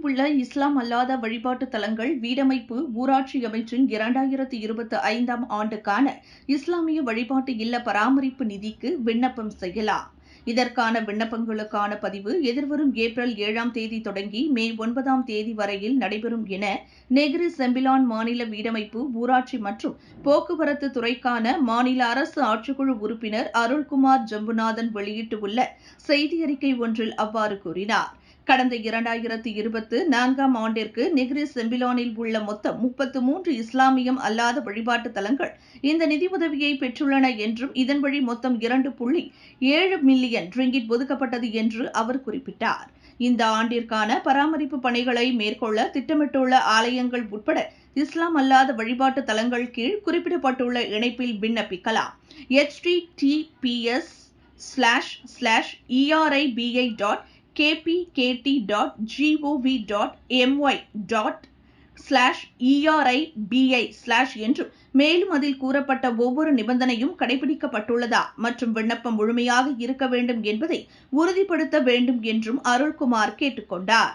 உள்ள இஸ்லாம் அல்லாத வழிபாட்டு தலங்கள் வீடமைப்பு ஊராட்சி அமைச்சின் 2025ஆம் ஆண்டுக்கான இஸ்லாமிய வழிபாட்டு இல்ல பராமரிப்பு நிதிக்கு விண்ணப்பம் செய்யலாம். இதற்கான விண்ணப்பங்களுக்கான பதிவு எதிர்வரும் ஏப்ரல் 7ஆம் தேதி தொடங்கி மே 9ஆம் தேதி வரையில் நடைபெறும் என நெகிரி செம்பிலான் மாநில வீடமைப்பு ஊராட்சி மற்றும் போக்குவரத்து துறைக்கான மாநில அரசு ஆட்சிக்குழு உறுப்பினர் அருள்குமார் ஜம்புநாதன் வெளியிட்டுள்ள செய்தியறிக்கை ஒன்றில் அவ்வாறு கூறினார். கடந்த 2024ஆம் ஆண்டிற்கு நெகிரி செம்பிலானில் உள்ள மொத்தம் 33 இஸ்லாமியம் அல்லாத வழிபாட்டு தலங்கள் இந்த நிதியுதவியை பெற்றுள்ளன என்றும் இதன் வழி மொத்தம் 2.7 மில்லியன் ரிங்கிட் ஒதுக்கப்பட்டது என்று அவர் குறிப்பிட்டார். இந்த ஆண்டிற்கான பராமரிப்பு பணிகளை மேற்கொள்ள திட்டமிட்டுள்ள ஆலயங்கள் உட்பட இஸ்லாம் அல்லாத வழிபாட்டு தலங்கள் கீழ் குறிப்பிடப்பட்டுள்ள இணைப்பில் விண்ணப்பிக்கலாம். https://eribi.kpkt.gov.my/eribi/ என்றும் மேலும் அதில் கூறப்பட்ட ஒவ்வொரு நிபந்தனையும் கடைபிடிக்கப்பட்டுள்ளதா மற்றும் விண்ணப்பம் முழுமையாக இருக்க வேண்டும் என்பதை உறுதிப்படுத்த வேண்டும் என்றும் அருள்குமார் கேட்டுக் கொண்டார்.